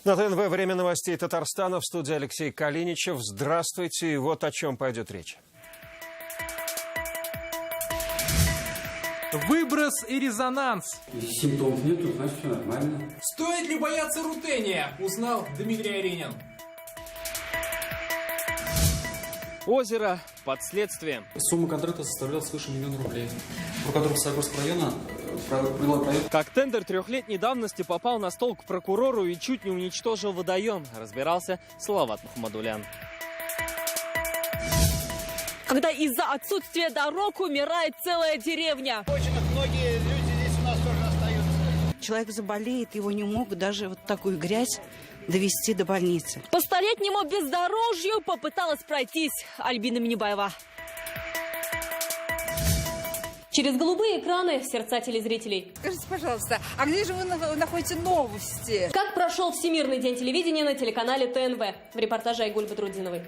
На ТНВ «Время новостей Татарстана», в студии Алексей Калиничев. Здравствуйте, и вот о чем пойдет речь. Выброс и резонанс. Симптомов нету, значит все нормально. Стоит ли бояться рутения, узнал Дмитрий Аринин. Озеро под следствием. Сумма контракта составляла свыше 1 000 000 рублей. Прокуратура Саратовского района провела проект. Как тендер 3-летней давности попал на стол к прокурору и чуть не уничтожил водоем, разбирался Салават Мухаммадулян. Когда из-за отсутствия дорог умирает целая деревня. Очень многие люди здесь у нас тоже остаются. Человек заболеет, его не могут даже вот такую грязь довести до больницы. По столетнему бездорожью попыталась пройтись Альбина Минибаева. Через голубые экраны в сердца телезрителей. Скажите, пожалуйста, а где же вы находите новости? Как прошел Всемирный день телевидения на телеканале ТНВ? В репортаже Айгуль Бадрудиновой.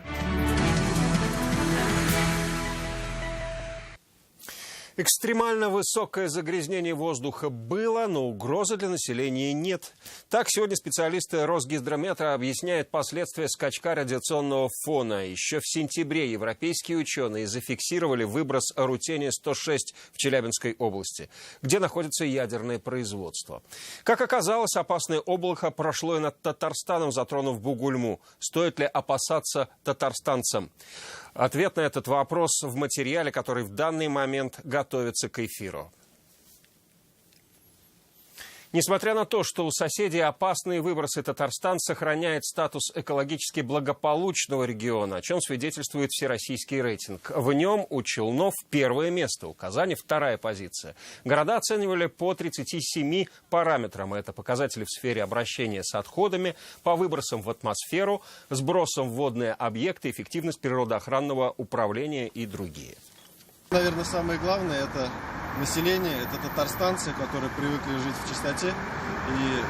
Экстремально высокое загрязнение воздуха было, но угрозы для населения нет. Так, сегодня специалисты Росгидромета объясняют последствия скачка радиационного фона. Еще в сентябре европейские ученые зафиксировали выброс рутения-106 в Челябинской области, где находится ядерное производство. Как оказалось, опасное облако прошло и над Татарстаном, затронув Бугульму. Стоит ли опасаться татарстанцам? Ответ на этот вопрос в материале, который в данный момент готовится к эфиру. Несмотря на то, что у соседей опасные выбросы, Татарстан сохраняет статус экологически благополучного региона, о чем свидетельствует всероссийский рейтинг. В нем у Челнов первое место, у Казани вторая позиция. Города оценивали по 37 параметрам. Это показатели в сфере обращения с отходами, по выбросам в атмосферу, сбросам в водные объекты, эффективность природоохранного управления и другие. Наверное, самое главное – это население, это татарстанцы, которые привыкли жить в чистоте. И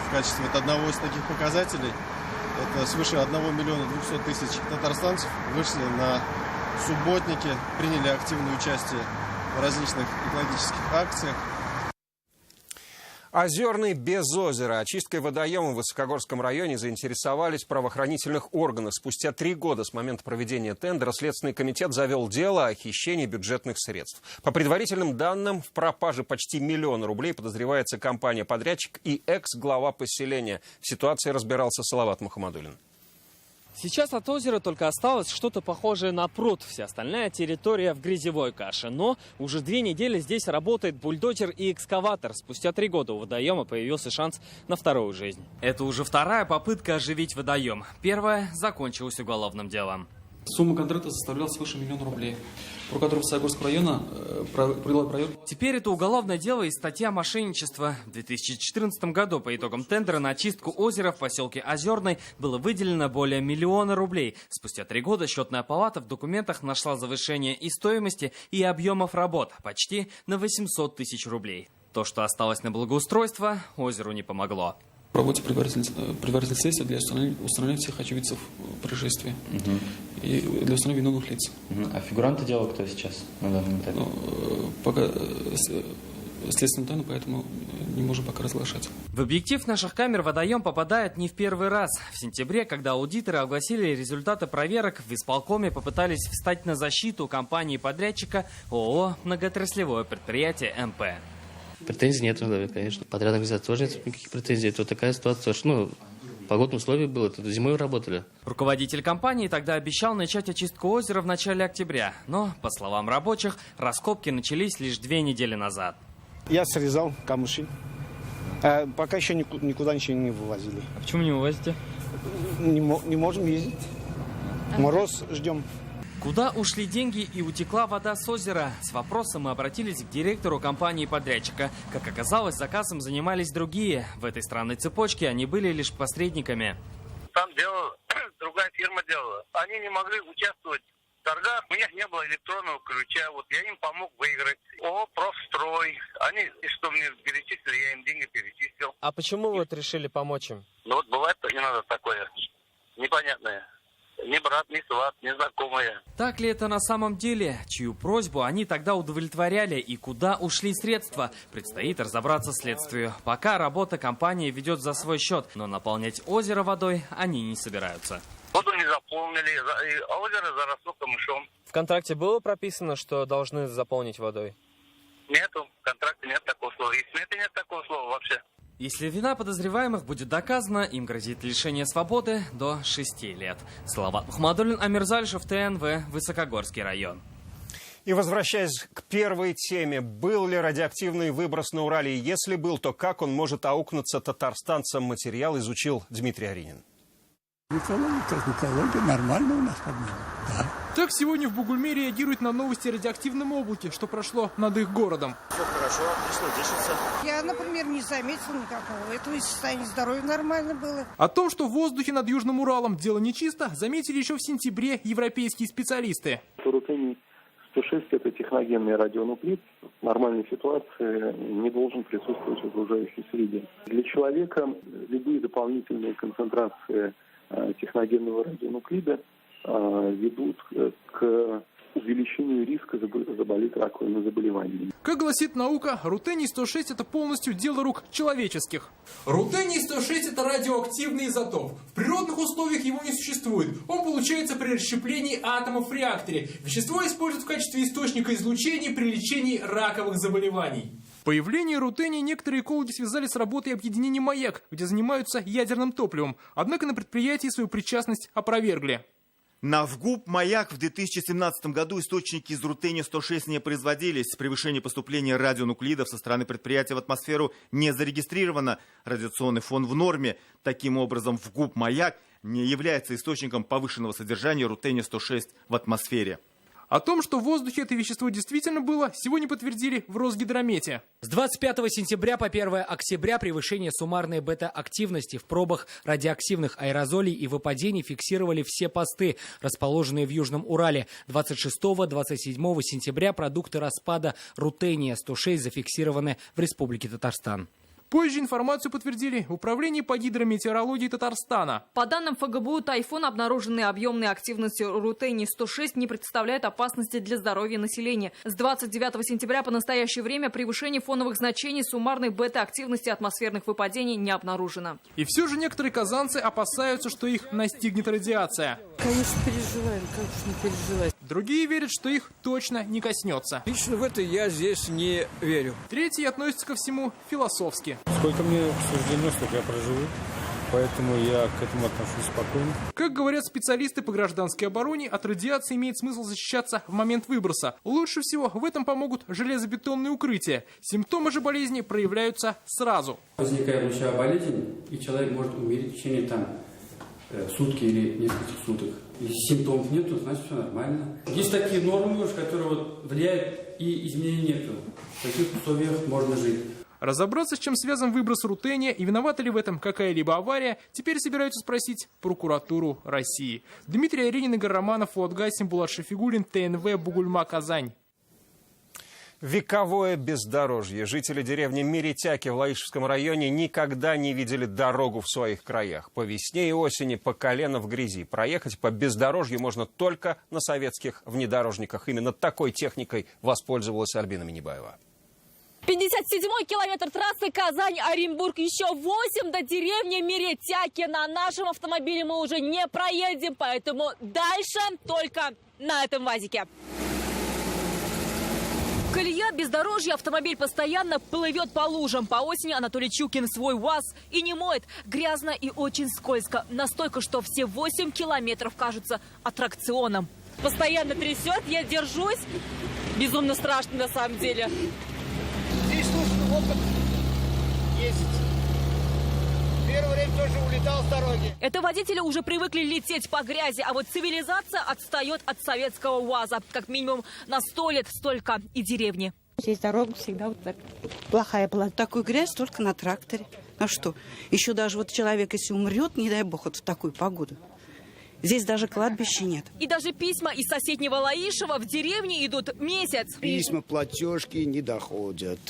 в качестве одного из таких показателей, это свыше 1 200 000 татарстанцев вышли на субботники, приняли активное участие в различных экологических акциях. Озерный без озера. Очисткой водоема в Высокогорском районе заинтересовались в правоохранительных органах. Спустя 3 года с момента проведения тендера Следственный комитет завел дело о хищении бюджетных средств. По предварительным данным, в пропаже почти 1 000 000 рублей подозревается компания-подрядчик и экс-глава поселения. В ситуации разбирался Салават Мухаммадулин. Сейчас от озера только осталось что-то похожее на пруд. Вся остальная территория в грязевой каше. Но уже 2 недели здесь работает бульдозер и экскаватор. Спустя 3 года у водоема появился шанс на вторую жизнь. Это уже вторая попытка оживить водоем. Первая закончилась уголовным делом. Сумма контракта составляла свыше 1 000 000 рублей. Прокуратура Саратовского района провела проект. Теперь это уголовное дело и статья мошенничества. В 2014 году по итогам тендера на очистку озера в поселке Озерный было выделено более 1 000 000 рублей. Спустя 3 года счетная палата в документах нашла завышение и стоимости, и объемов работ почти на 800 000 рублей. То, что осталось на благоустройство, озеру не помогло. В работе предварительных следствий для установления всех очевидцев происшествия и для установления виновных лиц. А фигуранты дела кто сейчас на данном этапе? Пока следственная тайна, поэтому не можем пока разглашать. В объектив наших камер водоем попадает не в первый раз. В сентябре, когда аудиторы огласили результаты проверок, в исполкоме попытались встать на защиту компании-подрядчика ООО «Многоотраслевое предприятие МП». Претензий нет, конечно. Подрядных организаций тоже нет никаких претензий. Это вот такая ситуация, что, погодные условия было, это зимой работали. Руководитель компании тогда обещал начать очистку озера в начале октября. Но, по словам рабочих, раскопки начались лишь 2 недели назад. Я срезал камыши. Пока еще никуда ничего не вывозили. А почему не вывозите? Не можем ездить. Мороз ждем. Куда ушли деньги и утекла вода с озера? С вопросом мы обратились к директору компании-подрядчика. Как оказалось, заказом занимались другие. В этой странной цепочке они были лишь посредниками. Там делала другая фирма делала. Они не могли участвовать в торгах. У них не было электронного ключа. Вот я им помог выиграть. ООО «Профстрой». Они, что мне перечислили, я им деньги перечислил. А почему вы решили помочь им? Ну вот бывает, не надо такое непонятное. ни брат, ни сват, ни знакомые. Так ли это на самом деле? Чью просьбу они тогда удовлетворяли и куда ушли средства? Предстоит разобраться следствию. Пока работа компании ведет за свой счет, но наполнять озеро водой они не собираются. Воду не заполнили, а озеро заросло камышом. В контракте было прописано, что должны заполнить водой? Нету, в контракте нет такого слова. И в смете нет такого слова вообще. Если вина подозреваемых будет доказана, им грозит лишение свободы до 6 лет. Салават Мухаммадуллин, Амир Зальшев, ТНВ, Высокогорский район. И возвращаясь к первой теме, был ли радиоактивный выброс на Урале? И если был, то как он может аукнуться татарстанцам? Материал изучил Дмитрий Аринин. Экология нормально у нас подняла, да. Так сегодня в Бугульме реагируют на новости о радиоактивном облаке, что прошло над их городом. Все хорошо, пришло дышится. Я, например, не заметила никакого. Это состояние здоровья нормально было. О том, что в воздухе над Южным Уралом дело нечисто, заметили еще в сентябре европейские специалисты. Рутений-106 – это техногенный радионуклид. В нормальной ситуации не должен присутствовать в окружающей среде. Для человека любые дополнительные концентрации техногенного радионуклида ведут к увеличению риска заболеть раковыми заболеваниями. Как гласит наука, рутений-106 – это полностью дело рук человеческих. Рутений-106 – это радиоактивный изотоп. В природных условиях его не существует. Он получается при расщеплении атомов в реакторе. Вещество используют в качестве источника излучения при лечении раковых заболеваний. Появление рутения некоторые экологи связали с работой объединения «Маяк», где занимаются ядерным топливом. Однако на предприятии свою причастность опровергли. На ВГУП «Маяк» в 2017 году источники из рутения-106 не производились. Превышение поступления радионуклидов со стороны предприятия в атмосферу не зарегистрировано. Радиационный фон в норме. Таким образом, ВГУП «Маяк» не является источником повышенного содержания рутения-106 в атмосфере. О том, что в воздухе это вещество действительно было, сегодня подтвердили в Росгидромете. С 25 сентября по 1 октября превышение суммарной бета-активности в пробах радиоактивных аэрозолей и выпадений фиксировали все посты, расположенные в Южном Урале. 26-27 сентября продукты распада рутения-106 зафиксированы в Республике Татарстан. Позже информацию подтвердили в Управлении по гидрометеорологии Татарстана. По данным ФГБУ, тайфун, обнаруженный объемной активностью рутений-106, не представляет опасности для здоровья населения. С 29 сентября по настоящее время превышение фоновых значений суммарной бета-активности атмосферных выпадений не обнаружено. И все же некоторые казанцы опасаются, что их настигнет радиация. Конечно, переживаем, как же не переживать. Другие верят, что их точно не коснется. Лично в это я здесь не верю. Третьи относятся ко всему философски. Сколько мне суждено, столько я проживу. Поэтому я к этому отношусь спокойно. Как говорят специалисты по гражданской обороне, от радиации имеет смысл защищаться в момент выброса. Лучше всего в этом помогут железобетонные укрытия. Симптомы же болезни проявляются сразу. Возникает лучевая болезнь, и человек может умереть в течение сутки или нескольких суток. Если симптомов нету, значит все нормально. Есть такие нормы, которые влияют, и изменений нету. В таких условиях можно жить. Разобраться, с чем связан выброс рутения и виновата ли в этом какая-либо авария, теперь собираются спросить прокуратуру России. Дмитрий Аринин, Игорь Романов, Фуат Гасим, Булат Шафигуллин, ТНВ, Бугульма, Казань. Вековое бездорожье. Жители деревни Миритяки в Лаишевском районе никогда не видели дорогу в своих краях. По весне и осени по колено в грязи. Проехать по бездорожью можно только на советских внедорожниках. Именно такой техникой воспользовалась Альбина Минибаева. 57-й километр трассы Казань-Оренбург. Еще 8 до деревни Миритяки. На нашем автомобиле мы уже не проедем, поэтому дальше только на этом ВАЗике. Колея, бездорожье, автомобиль постоянно плывет по лужам. По осени Анатолий Чукин свой УАЗ и не моет. Грязно и очень скользко. Настолько, что все 8 километров кажутся аттракционом. Постоянно трясет, я держусь. Безумно страшно на самом деле. Здесь нужен опыт ездить. Первое время тоже улетал с дороги. Это водители уже привыкли лететь по грязи, а вот цивилизация отстает от советского УАЗа. Как минимум на 100 лет столько и деревни. Здесь дорога всегда вот так плохая была. Такую грязь только на тракторе. А что? Еще даже вот человек, если умрет, не дай бог, вот в такую погоду. Здесь даже кладбища нет. И даже письма из соседнего Лаишева в деревне идут месяц. Письма, платежки не доходят.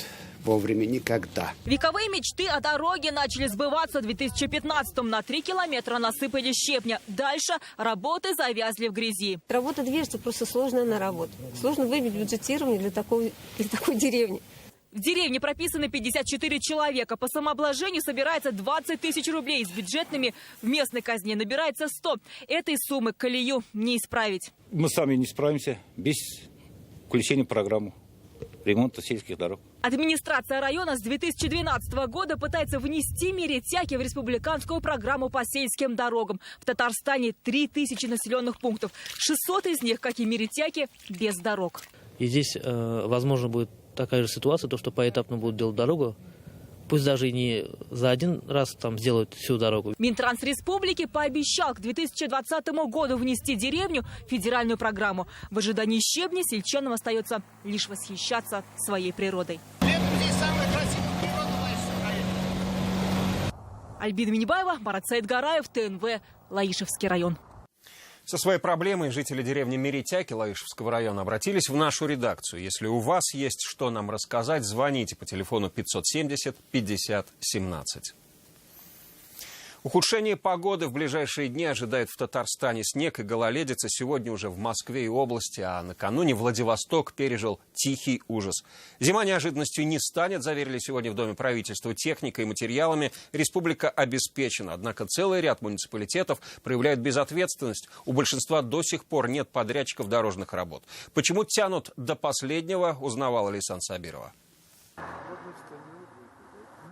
вовремя никогда. Вековые мечты о дороге начали сбываться в 2015-м. На 3 километра насыпали щебня. Дальше работы завязли в грязи. Работа движется, просто сложная на работу. Сложно выбить бюджетирование для такой деревни. В деревне прописаны 54 человека. По самообложению собирается 20 тысяч рублей. С бюджетными в местной казне набирается 100. Этой суммы колею не исправить. Мы сами не справимся без включения в программу ремонта сельских дорог. Администрация района с 2012 года пытается внести Меретяки в республиканскую программу по сельским дорогам. В Татарстане 3000 населенных пунктов. 600 из них, как и Меретяки, без дорог. И здесь, возможно, будет такая же ситуация, то, что поэтапно будут делать дорогу. Пусть даже и не за один раз там сделают всю дорогу. Минтранс республики пообещал к 2020 году внести деревню в федеральную программу. В ожидании щебня сельчанам остается лишь восхищаться своей природой. Альбина Минибаева, Марат Саидгараев, ТНВ, Лаишевский район. Со своей проблемой жители деревни Меретяки Лаишевского района обратились в нашу редакцию. Если у вас есть что нам рассказать, звоните по телефону 570 50 17. Ухудшение погоды в ближайшие дни ожидает в Татарстане. Снег и гололедица сегодня уже в Москве и области, а накануне Владивосток пережил тихий ужас. Зима неожиданностью не станет, заверили сегодня в Доме правительства. Техникой и материалами республика обеспечена. Однако целый ряд муниципалитетов проявляют безответственность. У большинства до сих пор нет подрядчиков дорожных работ. Почему тянут до последнего, узнавала Лейсан Сабирова.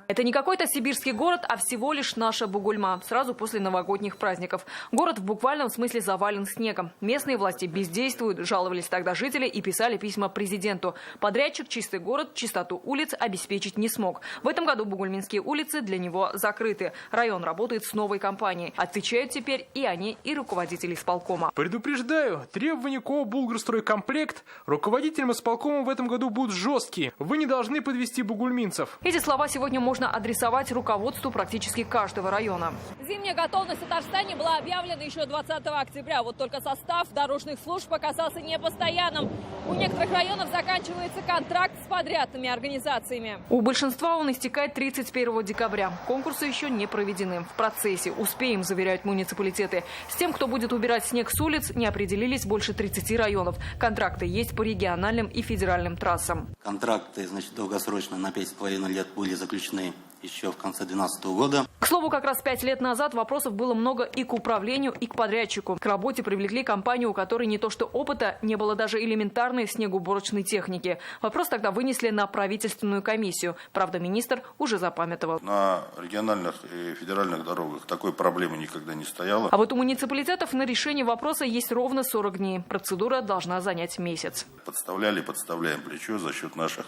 Это не какой-то сибирский город, а всего лишь наша Бугульма. Сразу после новогодних праздников. Город в буквальном смысле завален снегом. Местные власти бездействуют, жаловались тогда жители и писали письма президенту. Подрядчик «Чистый город» чистоту улиц обеспечить не смог. В этом году бугульминские улицы для него закрыты. Район работает с новой компанией. Отвечают теперь и они, и руководители исполкома. Предупреждаю, требования КОО «Булгрстройкомплект» руководителям исполкома в этом году будут жесткие. Вы не должны подвести бугульминцев. Эти слова сегодня можно адресовать руководству практически каждого района. Зимняя готовность в Татарстане была объявлена еще 20 октября. Вот только состав дорожных служб оказался непостоянным. У некоторых районов заканчивается контракт с подрядными организациями. У большинства он истекает 31 декабря. Конкурсы еще не проведены. В процессе. Успеем, заверяют муниципалитеты. С тем, кто будет убирать снег с улиц, не определились больше 30 районов. Контракты есть по региональным и федеральным трассам. Контракты, долгосрочно на 5,5 лет были заключены еще в конце 2012 года. К слову, как раз 5 лет назад вопросов было много и к управлению, и к подрядчику. К работе привлекли компанию, у которой не то что опыта, не было даже элементарной снегоуборочной техники. Вопрос тогда вынесли на правительственную комиссию. Правда, министр уже запамятовал. На региональных и федеральных дорогах такой проблемы никогда не стояло. А вот у муниципалитетов на решение вопроса есть ровно 40 дней. Процедура должна занять месяц. Подставляем плечо за счет наших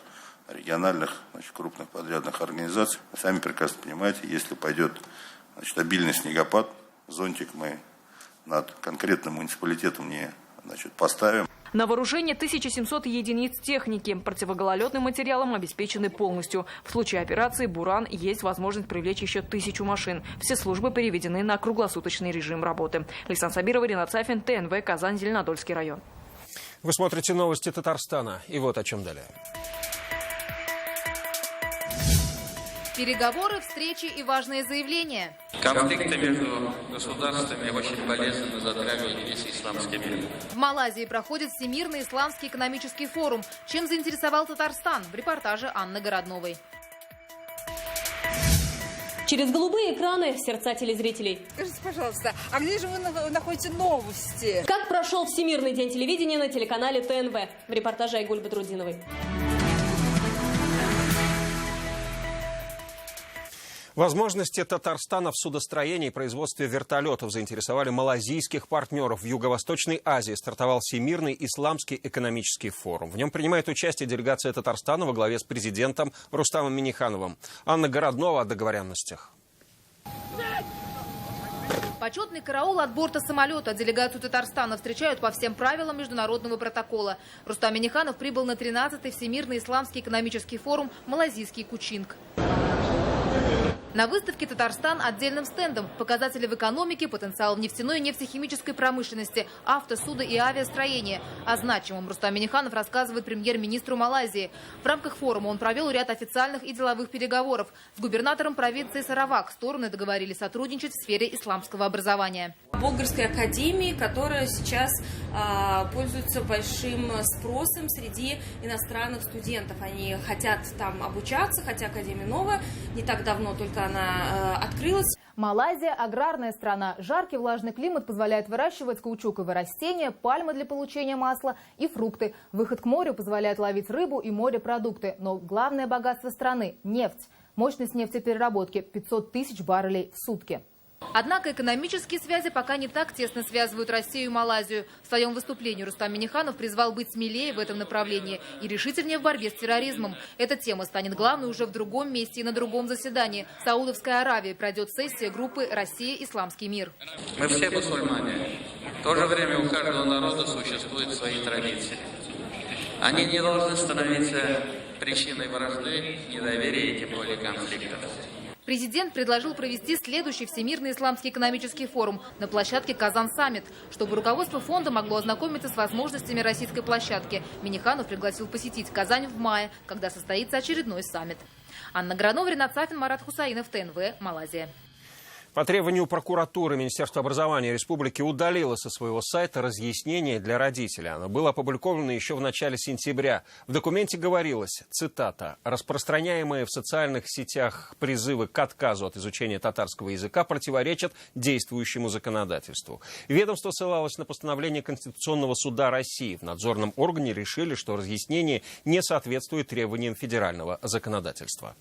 региональных, крупных подрядных организаций. Сами прекрасно понимаете, если пойдет обильный снегопад, зонтик мы над конкретным муниципалитетом не поставим. На вооружение 1700 единиц техники. Противогололедным материалом обеспечены полностью. В случае операции «Буран» есть возможность привлечь еще 1000 машин. Все службы переведены на круглосуточный режим работы. Лейсан Сабирова, Ринат Сафин, ТНВ, Казань, Зеленодольский район. Вы смотрите новости Татарстана. И вот о чем далее. Переговоры, встречи и важные заявления. Конфликты между государствами очень болезненно затрагивают весь исламский мир. В Малайзии проходит Всемирный исламский экономический форум. Чем заинтересовал Татарстан? В репортаже Анны Городновой. Через голубые экраны сердца телезрителей. Скажите, пожалуйста, а где же вы находите новости? Как прошел Всемирный день телевидения на телеканале ТНВ? В репортаже Айгуль Бадрудиновой. Возможности Татарстана в судостроении и производстве вертолетов заинтересовали малайзийских партнеров. В Юго-Восточной Азии стартовал Всемирный исламский экономический форум. В нем принимает участие делегация Татарстана во главе с президентом Рустамом Миннихановым. Анна Городнова о договоренностях. Почетный караул от борта самолета. Делегацию Татарстана встречают по всем правилам международного протокола. Рустам Минниханов прибыл на 13-й Всемирный исламский экономический форум «Малайзийский Кучинг». На выставке «Татарстан» отдельным стендом показатели в экономике, потенциал в нефтяной и нефтехимической промышленности, авто, судо и авиастроение. О значимом Рустам Минниханов рассказывает премьер-министру Малайзии. В рамках форума он провел ряд официальных и деловых переговоров. С губернатором провинции Саравак стороны договорились сотрудничать в сфере исламского образования. Болгарской академии, которая сейчас пользуется большим спросом среди иностранных студентов. Они хотят там обучаться, хотя академия новая, не так давно только она открылась. Малайзия – аграрная страна. Жаркий влажный климат позволяет выращивать каучуковые растения, пальмы для получения масла и фрукты. Выход к морю позволяет ловить рыбу и морепродукты. Но главное богатство страны – нефть. Мощность нефтепереработки – 500 тысяч баррелей в сутки. Однако экономические связи пока не так тесно связывают Россию и Малайзию. В своем выступлении Рустам Минниханов призвал быть смелее в этом направлении и решительнее в борьбе с терроризмом. Эта тема станет главной уже в другом месте и на другом заседании. В Саудовской Аравии пройдет сессия группы «Россия. Исламский мир». Мы все мусульмане. В то же время у каждого народа существуют свои традиции. Они не должны становиться причиной вражды, недоверия и тем более конфликтов. Президент предложил провести следующий Всемирный исламский экономический форум на площадке «Казан-саммит», чтобы руководство фонда могло ознакомиться с возможностями российской площадки. Минниханов пригласил посетить Казань в мае, когда состоится очередной саммит. Анна Гранова, Ринат Сафин, Марат Хусаинов, ТНВ, Малайзия. По требованию прокуратуры Министерство образования республики удалило со своего сайта разъяснение для родителей. Оно было опубликовано еще в начале сентября. В документе говорилось, цитата, «распространяемые в социальных сетях призывы к отказу от изучения татарского языка противоречат действующему законодательству». Ведомство ссылалось на постановление Конституционного суда России. В надзорном органе решили, что разъяснение не соответствует требованиям федерального законодательства.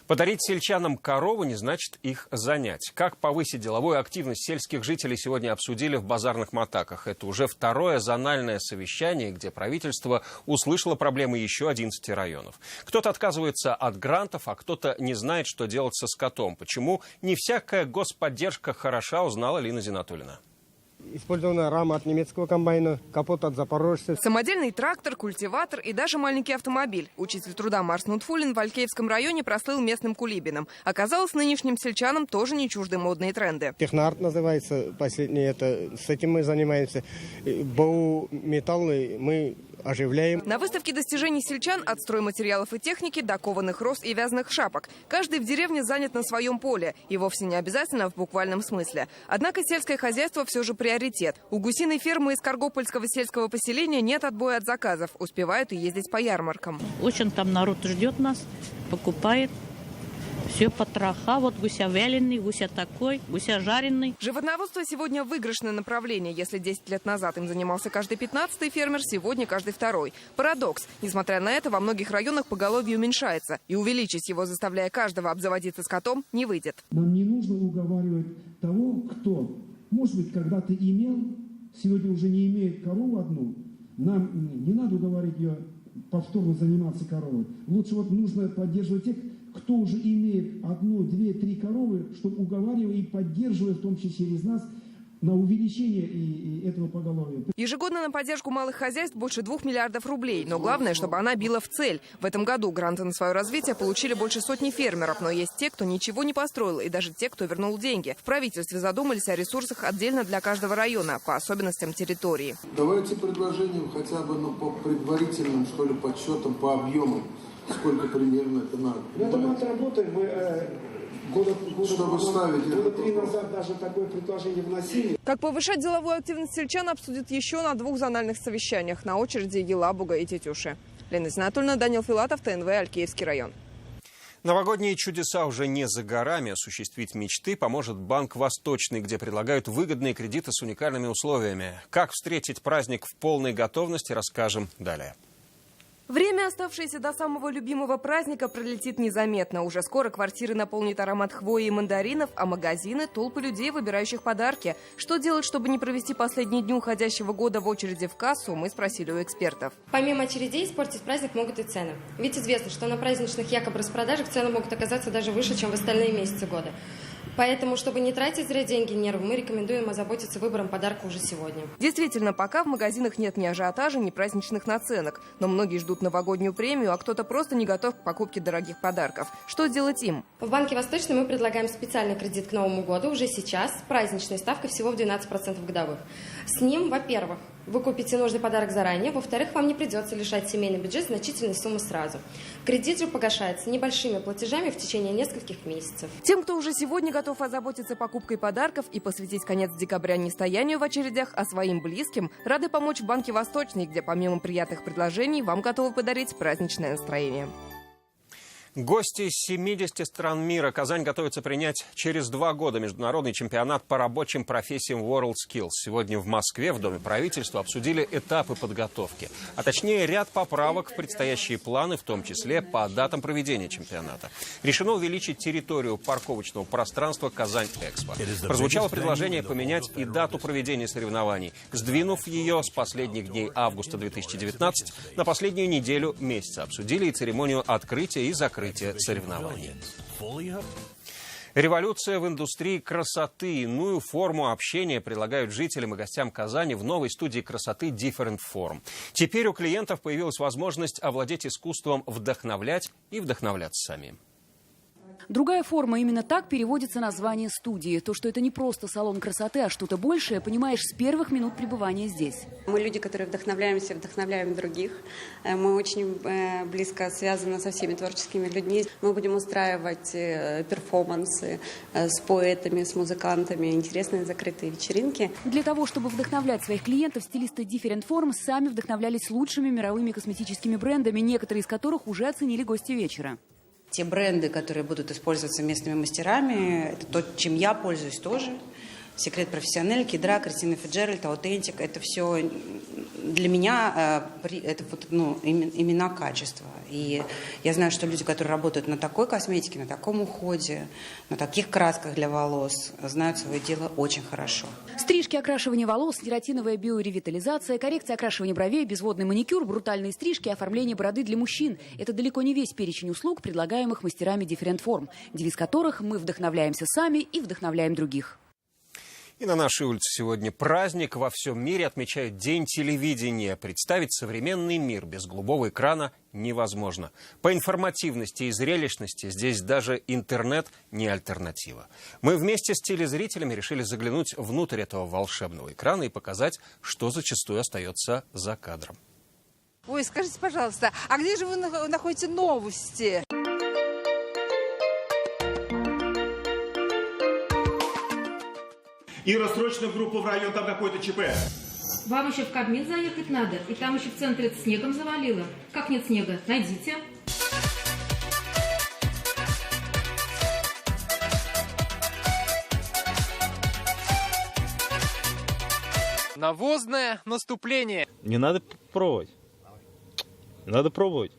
Подарить сельчанам корову не значит их занять. Как повысить деловую активность сельских жителей, сегодня обсудили в базарных Матаках. Это уже второе зональное совещание, где правительство услышало проблемы еще 11 районов. Кто-то отказывается от грантов, а кто-то не знает, что делать со скотом. Почему не всякая господдержка хороша, узнала Лина Зинатуллина. Использована рама от немецкого комбайна, капот от запорожца. Самодельный трактор, культиватор и даже маленький автомобиль. Учитель труда Марс Нутфулин в Алькеевском районе прослыл местным кулибином. Оказалось, нынешним сельчанам тоже не чужды модные тренды. Техноарт называется последний. С этим мы занимаемся. БУ металлы мы оживляем. На выставке достижений сельчан от стройматериалов и техники до кованых роз и вязаных шапок. Каждый в деревне занят на своем поле. И вовсе не обязательно в буквальном смысле. Однако сельское хозяйство все же приоритет. У гусиной фермы из Каргопольского сельского поселения нет отбоя от заказов. Успевают и ездить по ярмаркам. Очень там народ ждет нас, покупает. Все потроха, вот гуся вяленый, гуся такой, гуся жареный. Животноводство сегодня выигрышное направление. Если 10 лет назад им занимался каждый 15-й фермер, сегодня каждый второй. Парадокс. Несмотря на это, во многих районах поголовье уменьшается. И увеличить его, заставляя каждого обзаводиться скотом, не выйдет. Нам не нужно уговаривать того, кто, может быть, когда-то имел, сегодня уже не имеет корову одну. Нам не надо уговаривать ее повторно заниматься коровой. Лучше вот нужно поддерживать тех, кто уже имеет 1, 2, 3 коровы, чтобы уговаривая и поддерживая, в том числе через нас, на увеличение и этого поголовья. Ежегодно на поддержку малых хозяйств больше 2 миллиардов рублей. Но главное, чтобы она била в цель. В этом году гранты на свое развитие получили больше сотни фермеров. Но есть те, кто ничего не построил, и даже те, кто вернул деньги. В правительстве задумались о ресурсах отдельно для каждого района, по особенностям территории. Давайте предложением хотя бы по предварительным, что ли, подсчетам, по объемам. Сколько примерно это надо? Это мы отработаем. Мы года 3 назад даже такое предложение вносили. Как повышать деловую активность сельчан, обсудят еще на 2 зональных совещаниях. На очереди Елабуга и Тетюши. Лена Зинатульна, Данил Филатов, ТНВ, Алькеевский район. Новогодние чудеса уже не за горами. Осуществить мечты поможет Банк Восточный, где предлагают выгодные кредиты с уникальными условиями. Как встретить праздник в полной готовности, расскажем далее. Время, оставшееся до самого любимого праздника, пролетит незаметно. Уже скоро квартиры наполнит аромат хвои и мандаринов, а магазины – толпы людей, выбирающих подарки. Что делать, чтобы не провести последние дни уходящего года в очереди в кассу, мы спросили у экспертов. Помимо очередей, испортить праздник могут и цены. Ведь известно, что на праздничных якобы распродажах цены могут оказаться даже выше, чем в остальные месяцы года. Поэтому, чтобы не тратить зря деньги и нервы, мы рекомендуем озаботиться выбором подарка уже сегодня. Действительно, пока в магазинах нет ни ажиотажа, ни праздничных наценок. Но многие ждут новогоднюю премию, а кто-то просто не готов к покупке дорогих подарков. Что делать им? В Банке Восточный мы предлагаем специальный кредит к Новому году уже сейчас с праздничной ставкой всего в 12% годовых. С ним, во-первых, вы купите нужный подарок заранее, во-вторых, вам не придется лишать семейный бюджет значительной суммы сразу. Кредит же погашается небольшими платежами в течение нескольких месяцев. Тем, кто уже сегодня готов озаботиться покупкой подарков и посвятить конец декабря не стоянию в очередях, а своим близким, рады помочь в Банке Восточный, где помимо приятных предложений вам готовы подарить праздничное настроение. Гости из 70 стран мира. Казань готовится принять через 2 года международный чемпионат по рабочим профессиям WorldSkills. Сегодня в Москве в Доме правительства обсудили этапы подготовки, а точнее ряд поправок в предстоящие планы, в том числе по датам проведения чемпионата. Решено увеличить территорию парковочного пространства «Казань-Экспо». Прозвучало предложение поменять и дату проведения соревнований, сдвинув ее с последних дней августа 2019 на последнюю неделю месяца. Обсудили и церемонию открытия и закрытия соревнований. Революция в индустрии красоты. Иную форму общения предлагают жителям и гостям Казани в новой студии красоты Different Form. Теперь у клиентов появилась возможность овладеть искусством вдохновлять и вдохновляться самим. Другая форма, именно так переводится название студии. То, что это не просто салон красоты, а что-то большее, понимаешь с первых минут пребывания здесь. Мы люди, которые вдохновляемся, вдохновляем других. Мы очень близко связаны со всеми творческими людьми. Мы будем устраивать перформансы с поэтами, с музыкантами, интересные закрытые вечеринки. Для того, чтобы вдохновлять своих клиентов, стилисты Different Form сами вдохновлялись лучшими мировыми косметическими брендами, некоторые из которых уже оценили гости вечера. Те бренды, которые будут использоваться местными мастерами, это то, чем я пользуюсь тоже. Секрет Профессионель, Кидра, Кристина Фиджеральд, Аутентик. Это все для меня это имена качества. И я знаю, что люди, которые работают на такой косметике, на таком уходе, на таких красках для волос, знают свое дело очень хорошо. Стрижки, окрашивание волос, кератиновая биоревитализация, коррекция окрашивания бровей, безводный маникюр, брутальные стрижки, оформление бороды для мужчин. Это далеко не весь перечень услуг, предлагаемых мастерами Different Form, девиз которых «Мы вдохновляемся сами и вдохновляем других». И на нашей улице сегодня праздник. Во всем мире отмечают День телевидения. Представить современный мир без голубого экрана невозможно. По информативности и зрелищности здесь даже интернет не альтернатива. Мы вместе с телезрителями решили заглянуть внутрь этого волшебного экрана и показать, что зачастую остается за кадром. Ой, скажите, пожалуйста, а где же вы находите новости? Ира, срочно в группу в район, там какой-то ЧП. Вам еще в Кабмин заехать надо, и там еще в центре снегом завалило. Как нет снега? Найдите. Навозное наступление. Не надо пробовать. Надо пробовать.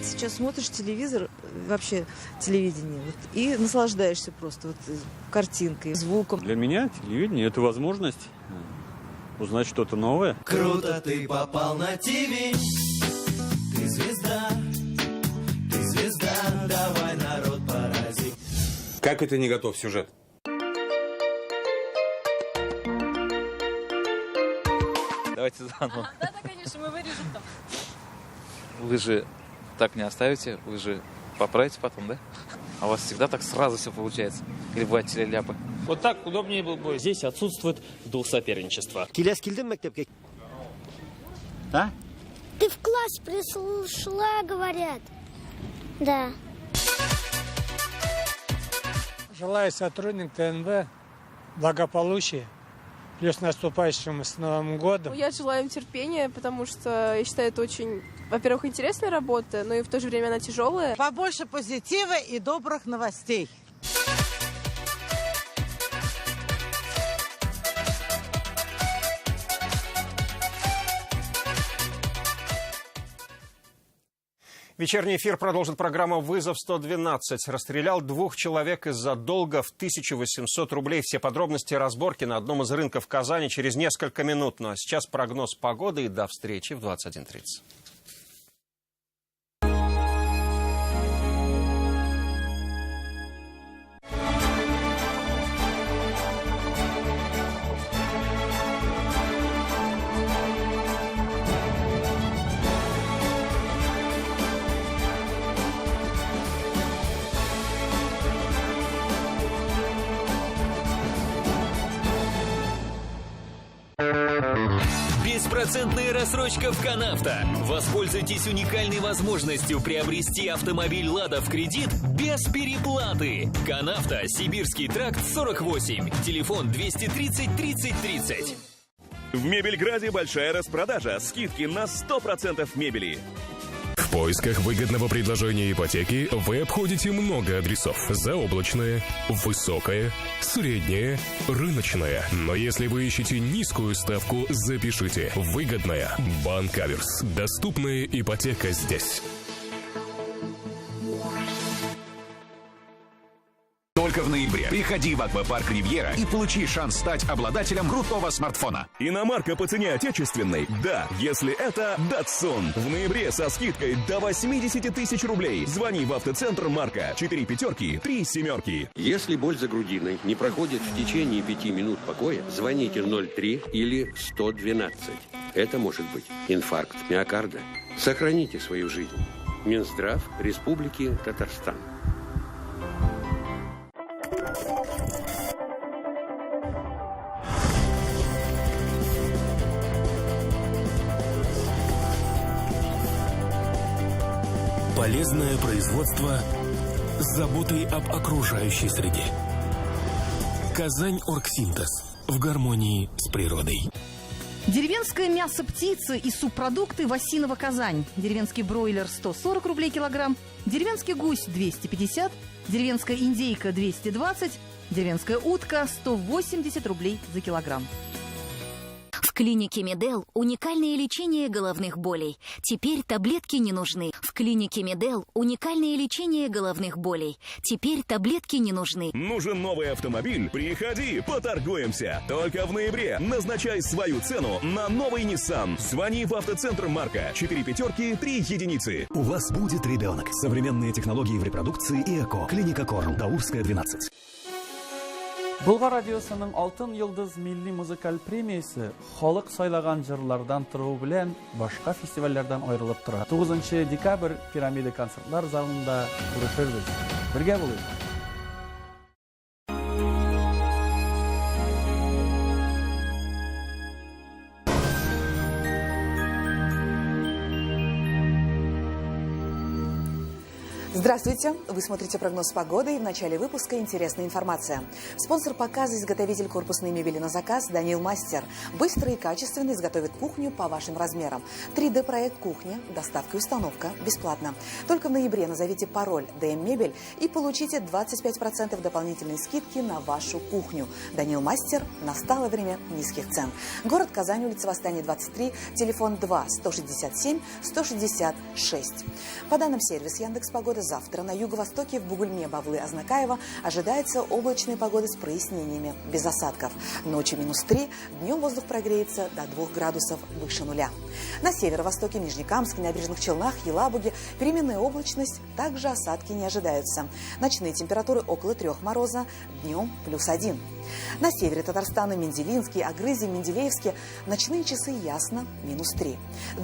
Сейчас смотришь телевизор, вообще телевидение, вот, и наслаждаешься просто вот, картинкой, звуком. Для меня телевидение – это возможность узнать что-то новое. Круто ты попал на ТВ, ты звезда, давай народ порази. Как это не готов сюжет? Давайте заново. Да, конечно, мы вырежем там. Вы же так не оставите, вы же поправите потом, да? А у вас всегда так сразу все получается. Или бывает телеляпы. Вот так удобнее было бы. Здесь отсутствует дух соперничества. А? Ты в класс пришла, говорят. Да. Желаю сотрудникам ТНВ благополучия. Плюс наступающим с Новым годом. Я желаю им терпения, потому что я считаю, это очень, во-первых, интересная работа, но и в то же время она тяжелая. Побольше позитива и добрых новостей. Вечерний эфир продолжит программа «Вызов-112». Расстрелял 2 человек из-за долга в 1800 рублей. Все подробности разборки на одном из рынков Казани через несколько минут. Ну а сейчас прогноз погоды и до встречи в 21:30. Беспроцентная рассрочка в Канавто. Воспользуйтесь уникальной возможностью приобрести автомобиль «Лада» в кредит без переплаты. Канавто, Сибирский тракт, 48. Телефон 230 30 30. В Мебельграде большая распродажа. Скидки на 100% мебели. В поисках выгодного предложения ипотеки вы обходите много адресов. Заоблачное, высокое, среднее, рыночное. Но если вы ищете низкую ставку, запишите. Выгодная. Банк Аверс. Доступная ипотека здесь. Только в ноябре приходи в Аквапарк Ривьера и получи шанс стать обладателем крутого смартфона. Иномарка по цене отечественной? Да, если это Datsun. В ноябре со скидкой до 80 тысяч рублей. Звони в автоцентр Марка. 4 пятерки, 3 семерки. Если боль за грудиной не проходит в течение 5 минут покоя, звоните 03 или 112. Это может быть инфаркт миокарда. Сохраните свою жизнь. Минздрав Республики Татарстан. Полезное производство с заботой об окружающей среде. Казань Оргсинтез. В гармонии с природой. Деревенское мясо птицы и субпродукты Васинова Казань. Деревенский бройлер 140 рублей килограмм, деревенский гусь 250, деревенская индейка 220, деревенская утка 180 рублей за килограмм. В клинике Медел уникальное лечение головных болей. Теперь таблетки не нужны. В клинике Медел уникальное лечение головных болей. Теперь таблетки не нужны. Нужен новый автомобиль? Приходи, поторгуемся. Только в ноябре назначай свою цену на новый Nissan. Звони в автоцентр Марка. 4 пятерки, 3 единицы. У вас будет ребенок. Современные технологии в репродукции и ЭКО. Клиника Корм. Даурская, 12. Булгар радиосының Алтын йылдыз милли музыкаль премиясы халык сайлаган җырлардан тору белән башка фестивальләрдән аерылып тора. 9 декабрь Пирамида концертлар залында күрешербез. Бергә булыйк. Здравствуйте! Вы смотрите прогноз погоды, и в начале выпуска интересная информация. Спонсор показа — изготовитель корпусной мебели на заказ Даниил Мастер. Быстро и качественно изготовит кухню по вашим размерам. 3D-проект кухни, доставка и установка бесплатно. Только в ноябре назовите пароль ДМ Мебель и получите 25% дополнительной скидки на вашу кухню. Даниил Мастер. Настало время низких цен. Город Казань, улица Восстания, 23, телефон 2 167 166. По данным сервиса Яндекс.Погода, завтра на юго-востоке в Бугульме, Бавлы, Азнакаево ожидается облачная погода с прояснениями, без осадков. Ночью -3, днем воздух прогреется до 2 градусов выше нуля. На северо-востоке Нижнекамске, Набережных Челнах, Елабуге переменная облачность, также осадки не ожидаются. Ночные температуры около 3 мороза, днем +1. На севере Татарстана Менделинский, Агрызий, Менделеевске ночные часы ясно, -3.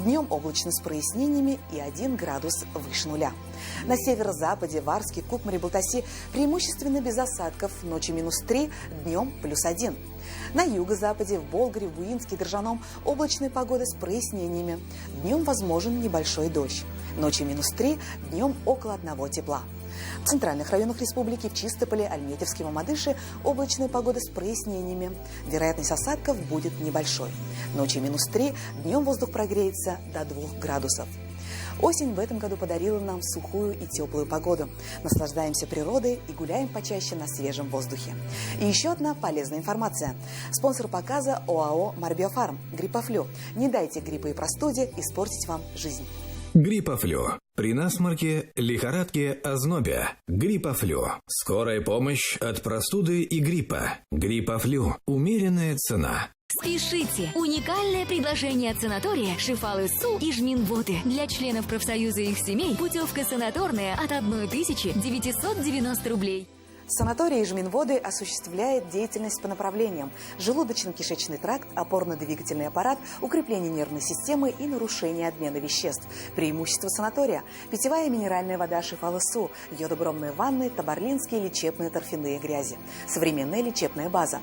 Днем облачно с прояснениями и 1 градус выше нуля. На северо-западе Варске, Кукмаре, Балтаси преимущественно без осадков, ночью -3, днем +1. На юго-западе, в Болгаре, в Буинске, Дрожжаном облачная погода с прояснениями. Днем возможен небольшой дождь. Ночью -3, днем около 1 тепла. В центральных районах республики, в Чистополе, Альметьевске, Мамадыше облачная погода с прояснениями. Вероятность осадков будет небольшой. Ночью -3, днем воздух прогреется до 2 градусов. Осень в этом году подарила нам сухую и теплую погоду. Наслаждаемся природой и гуляем почаще на свежем воздухе. И еще одна полезная информация. Спонсор показа ОАО «Марбиофарм». Гриппофлю. Не дайте гриппу и простуде испортить вам жизнь. Гриппофлю. При насморке, лихорадке, ознобе. Гриппофлю. Скорая помощь от простуды и гриппа. Гриппофлю. Умеренная цена. Спешите! Уникальное предложение от санатория Шифалы-Су и Жминводы. Для членов профсоюза и их семей путевка санаторная от 1990 рублей. Санаторий Жминводы осуществляет деятельность по направлениям: желудочно-кишечный тракт, опорно-двигательный аппарат, укрепление нервной системы и нарушение обмена веществ. Преимущества санатория: питьевая минеральная вода Шифалы-Су, йодобромные ванны, табарлинские лечебные торфяные грязи. Современная лечебная база.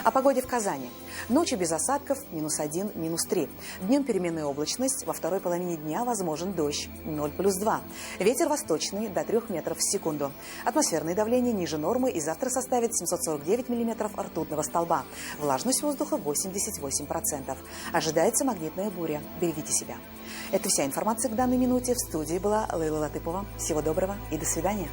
О погоде в Казани. Ночью без осадков -1, -3. Днем переменная облачность, во второй половине дня возможен дождь 0+2. Ветер восточный до 3 метров в секунду. Атмосферное давление ниже нормы и завтра составит 749 миллиметров ртутного столба. Влажность воздуха 88%. Ожидается магнитная буря. Берегите себя. Это вся информация к данной минуте. В студии была Лейла Латыпова. Всего доброго и до свидания.